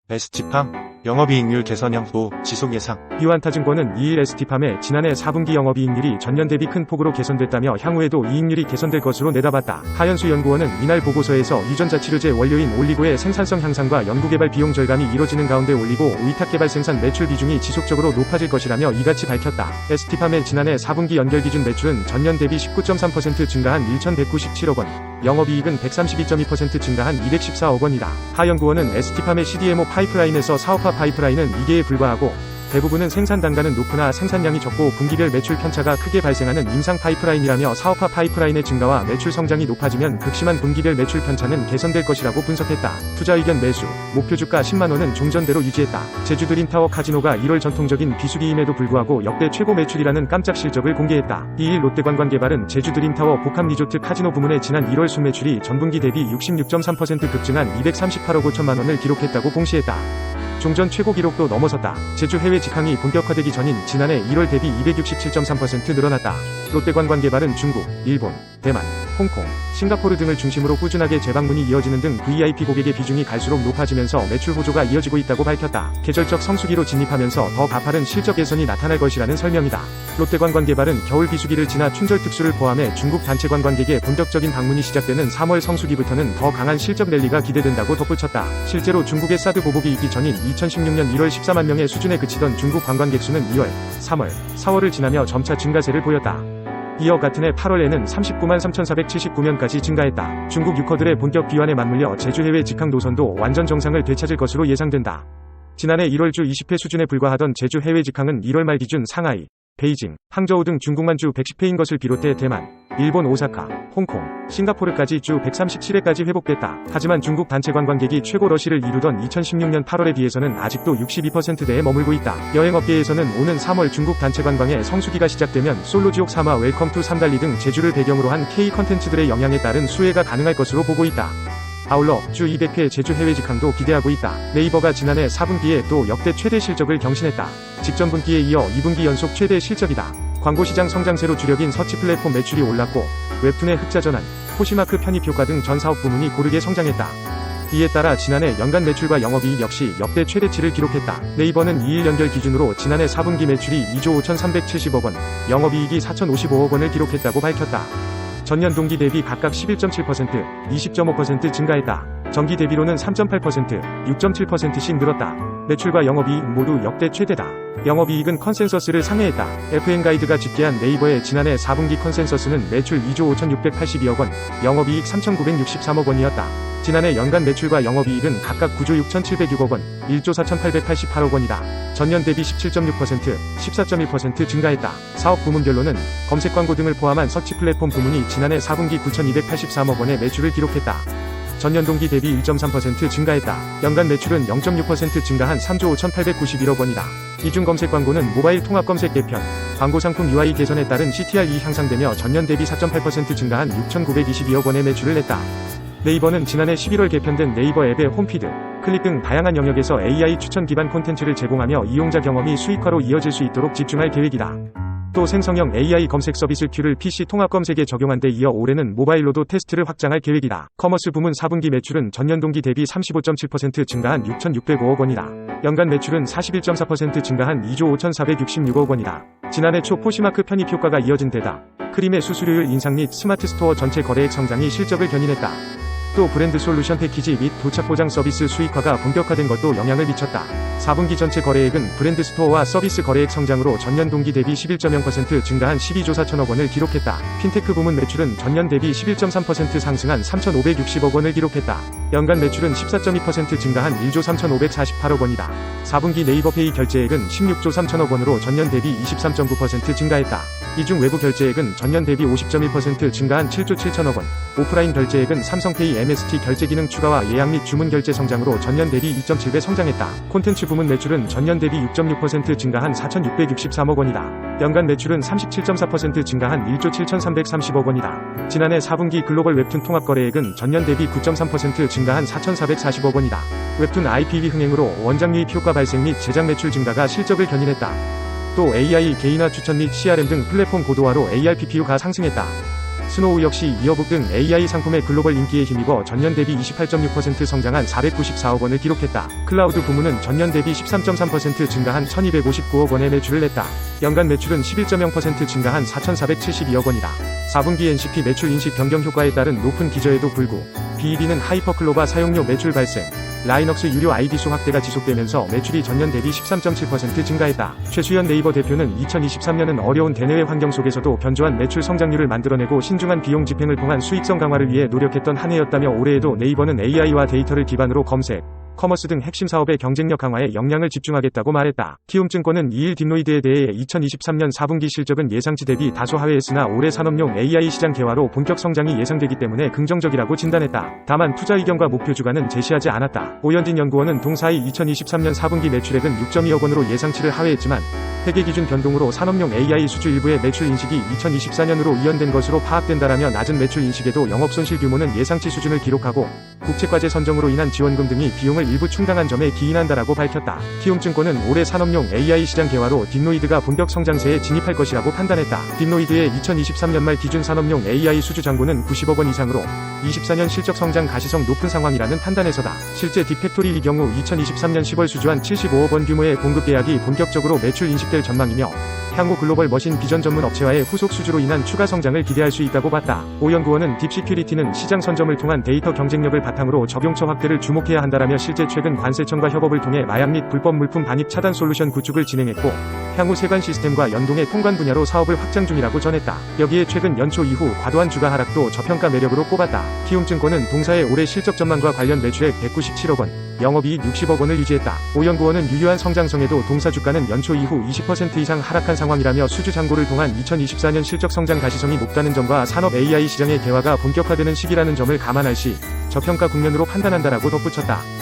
ST팜, 영업이익률 개선형 도 지속 예상. 이완타증권은 2일 ST팜의 지난해 4분기 영업이익률이 전년 대비 큰 폭으로 개선됐다며 향후에도 이익률이 개선될 것으로 내다봤다. 하연수 연구원은 이날 보고서에서 유전자치료제 원료인 올리고의 생산성 향상과 연구개발 비용 절감이 이뤄지는 가운데 올리고 의탁개발 생산 매출 비중이 지속적으로 높아질 것이라며 이같이 밝혔다. ST팜의 지난해 4분기 연결기준 매출은 전년 대비 19.3% 증가한 1,197억 원, 영업이익은 132.2% 증가한 214억 원이다. 하 연구원은 ST팜의 CDMO 파이프라인에서 사업화 파이프라인은 2개에 불과하고 대부분은 생산 단가는 높으나 생산량이 적고 분기별 매출 편차가 크게 발생하는 임상 파이프라인이라며 사업화 파이프라인의 증가와 매출 성장이 높아지면 극심한 분기별 매출 편차는 개선될 것이라고 분석했다. 투자 의견 매수, 목표 주가 10만원은 종전대로 유지했다. 제주 드림타워 카지노가 1월 전통적인 비수기임에도 불구하고 역대 최고 매출이라는 깜짝 실적을 공개했다. 2일 롯데관광개발은 제주 드림타워 복합 리조트 카지노 부문의 지난 1월 순매출이 전분기 대비 66.3% 급증한 238억 5천만원을 기록했다고 공시했다. 종전 최고 기록도 넘어섰다. 제주 해외 직항이 본격화되기 전인 지난해 1월 대비 267.3% 늘어났다. 롯데관광개발은 중국, 일본, 대만, 홍콩, 싱가포르 등을 중심으로 꾸준하게 재방문이 이어지는 등 VIP 고객의 비중이 갈수록 높아지면서 매출 호조가 이어지고 있다고 밝혔다. 계절적 성수기로 진입하면서 더 가파른 실적 개선이 나타날 것이라는 설명이다. 롯데관광개발은 겨울 비수기를 지나 춘절 특수를 포함해 중국 단체 관광객의 본격적인 방문이 시작되는 3월 성수기부터는 더 강한 실적 랠리가 기대된다고 덧붙였다. 실제로 중국의 사드 보복이 있기 전인 2016년 1월 14만 명의 수준에 그치던 중국 관광객 수는 2월, 3월, 4월을 지나며 점차 증가세를 보였다. 이어 같은 해 8월에는 39만 3,479명까지 증가했다. 중국 유커들의 본격 비완에 맞물려 제주 해외 직항 노선도 완전 정상을 되찾을 것으로 예상된다. 지난해 1월 주 20회 수준에 불과하던 제주 해외 직항은 1월 말 기준 상하이, 베이징, 항저우 등 중국만 주 110회인 것을 비롯해 대만, 일본 오사카, 홍콩, 싱가포르까지 주 137회까지 회복됐다. 하지만 중국 단체 관광객이 최고 러시를 이루던 2016년 8월에 비해서는 아직도 62%대에 머물고 있다. 여행업계에서는 오는 3월 중국 단체 관광의 성수기가 시작되면 솔로지옥 3화 웰컴 투 삼달리 등 제주를 배경으로 한 K 컨텐츠들의 영향에 따른 수혜가 가능할 것으로 보고 있다. 아울러 주 200회 제주 해외 직항도 기대하고 있다. 네이버가 지난해 4분기에 또 역대 최대 실적을 경신했다. 직전 분기에 이어 2분기 연속 최대 실적이다. 광고시장 성장세로 주력인 서치 플랫폼 매출이 올랐고 웹툰의 흑자 전환, 포시마크 편입 효과 등 전 사업 부문이 고르게 성장했다. 이에 따라 지난해 연간 매출과 영업이익 역시 역대 최대치를 기록했다. 네이버는 2일 연결 기준으로 지난해 4분기 매출이 2조 5,370억 원, 영업이익이 4,055억 원을 기록했다고 밝혔다. 전년 동기 대비 각각 11.7%, 20.5% 증가했다. 전기 대비로는 3.8%, 6.7%씩 늘었다. 매출과 영업이익 모두 역대 최대다. 영업이익은 컨센서스를 상회했다. FN가이드가 집계한 네이버의 지난해 4분기 컨센서스는 매출 2조 5,682억 원, 영업이익 3,963억 원이었다. 지난해 연간 매출과 영업이익은 각각 9조 6,706억 원, 1조 4,888억 원이다. 전년 대비 17.6%, 14.1% 증가했다. 사업 부문별로는 검색 광고 등을 포함한 서치 플랫폼 부문이 지난해 4분기 9,283억 원의 매출을 기록했다. 전년 동기 대비 1.3% 증가했다. 연간 매출은 0.6% 증가한 3조 5,891억 원이다. 이중 검색 광고는 모바일 통합 검색 개편, 광고 상품 UI 개선에 따른 CTR이 향상되며 전년 대비 4.8% 증가한 6,922억 원의 매출을 냈다. 네이버는 지난해 11월 개편된 네이버 앱의 홈피드, 클릭 등 다양한 영역에서 AI 추천 기반 콘텐츠를 제공하며 이용자 경험이 수익화로 이어질 수 있도록 집중할 계획이다. 또 생성형 AI 검색 서비스 Q를 PC 통합 검색에 적용한 데 이어 올해는 모바일로도 테스트를 확장할 계획이다. 커머스 부문 4분기 매출은 전년 동기 대비 35.7% 증가한 6,605억 원이다. 연간 매출은 41.4% 증가한 2조 5,466억 원이다. 지난해 초 포시마크 편입 효과가 이어진 데다 크림의 수수료율 인상 및 스마트 스토어 전체 거래액 성장이 실적을 견인했다. 또 브랜드 솔루션 패키지 및 도착 보장 서비스 수익화가 본격화된 것도 영향을 미쳤다. 4분기 전체 거래액은 브랜드 스토어와 서비스 거래액 성장으로 전년 동기 대비 11.0% 증가한 12조 4천억 원을 기록했다. 핀테크 부문 매출은 전년 대비 11.3% 상승한 3,560억 원을 기록했다. 연간 매출은 14.2% 증가한 1조 3,548억 원이다. 4분기 네이버페이 결제액은 16조 3천억 원으로 전년 대비 23.9% 증가했다. 이중 외부 결제액은 전년 대비 50.1% 증가한 7조 7천억 원, 오프라인 결제액은 삼성페이 MST 결제 기능 추가와 예약 및 주문 결제 성장으로 전년 대비 2.7배 성장했다. 콘텐츠 부문 매출은 전년 대비 6.6% 증가한 4,663억 원이다. 연간 매출은 37.4% 증가한 1조 7,330억 원이다. 지난해 4분기 글로벌 웹툰 통합 거래액은 전년 대비 9.3% 증가한 4,440억 원이다. 웹툰 IPV 흥행으로 원작 유입 효과 발생 및 제작 매출 증가가 실적을 견인했다. 또 AI 개인화 추천 및 CRM 등 플랫폼 고도화로 ARPPU가 상승했다. 스노우 역시 이어북 등 AI 상품의 글로벌 인기에 힘입어 전년 대비 28.6% 성장한 494억 원을 기록했다. 클라우드 부문은 전년 대비 13.3% 증가한 1259억 원의 매출을 냈다. 연간 매출은 11.0% 증가한 4472억 원이다. 4분기 NCP 매출 인식 변경 효과에 따른 높은 기저에도 불구 BEB는 하이퍼클로바 사용료 매출 발생, 라이넉스 유료 아이디 수 확대가 지속되면서 매출이 전년 대비 13.7% 증가했다. 최수연 네이버 대표는 2023년은 어려운 대내외 환경 속에서도 견조한 매출 성장률을 만들어내고 신중한 비용 집행을 통한 수익성 강화를 위해 노력했던 한 해였다며 올해에도 네이버는 AI와 데이터를 기반으로 검색, 커머스 등 핵심 사업의 경쟁력 강화에 역량을 집중하겠다고 말했다. 키움증권은 이일 딥노이드에 대해 2023년 4분기 실적은 예상치 대비 다소 하회했으나 올해 산업용 AI 시장 개화로 본격 성장이 예상되기 때문에 긍정적이라고 진단했다. 다만 투자 의견과 목표 주가는 제시하지 않았다. 오현진 연구원은 동사의 2023년 4분기 매출액은 6.2억 원으로 예상치를 하회했지만 회계 기준 변동으로 산업용 AI 수주 일부의 매출 인식이 2024년으로 이연된 것으로 파악된다라며 낮은 매출 인식에도 영업손실 규모는 예상치 수준을 기록하고 국책과제 선정으로 인한 지원금 등이 비용을 일부 충당한 점에 기인한다라고 밝혔다. 키움증권은 올해 산업용 AI 시장 개화로 딥노이드가 본격 성장세에 진입할 것이라고 판단했다. 딥노이드의 2023년 말 기준 산업용 AI 수주 잔고는 90억 원 이상으로 24년 실적 성장 가시성 높은 상황이라는 판단에서다. 실제 딥팩토리의 경우 2023년 10월 수주한 75억 원 규모의 공급 계약이 본격적으로 매출 인식될 전망이며 향후 글로벌 머신 비전 전문 업체와의 후속 수주로 인한 추가 성장을 기대할 수 있다고 봤다. 오 연구원은 딥시큐리티는 시장 선점을 통한 데이터 경쟁력을 바탕으로 적용처 확대를 주목해야 한다라며 실제 최근 관세청과 협업을 통해 마약 및 불법 물품 반입 차단 솔루션 구축을 진행했고 향후 세관 시스템과 연동의 통관 분야로 사업을 확장 중이라고 전했다. 여기에 최근 연초 이후 과도한 주가 하락도 저평가 매력으로 꼽았다. 키움증권은 동사의 올해 실적 전망과 관련 매출액 197억 원, 영업이익 60억 원을 유지했다. 오 연구원은 유효한 성장성에도 동사 주가는 연초 이후 20% 이상 하락한 상황이라며 수주 잔고를 통한 2024년 실적 성장 가시성이 높다는 점과 산업 AI 시장의 개화가 본격화되는 시기라는 점을 감안할 시 저평가 국면으로 판단한다라고 덧붙였다.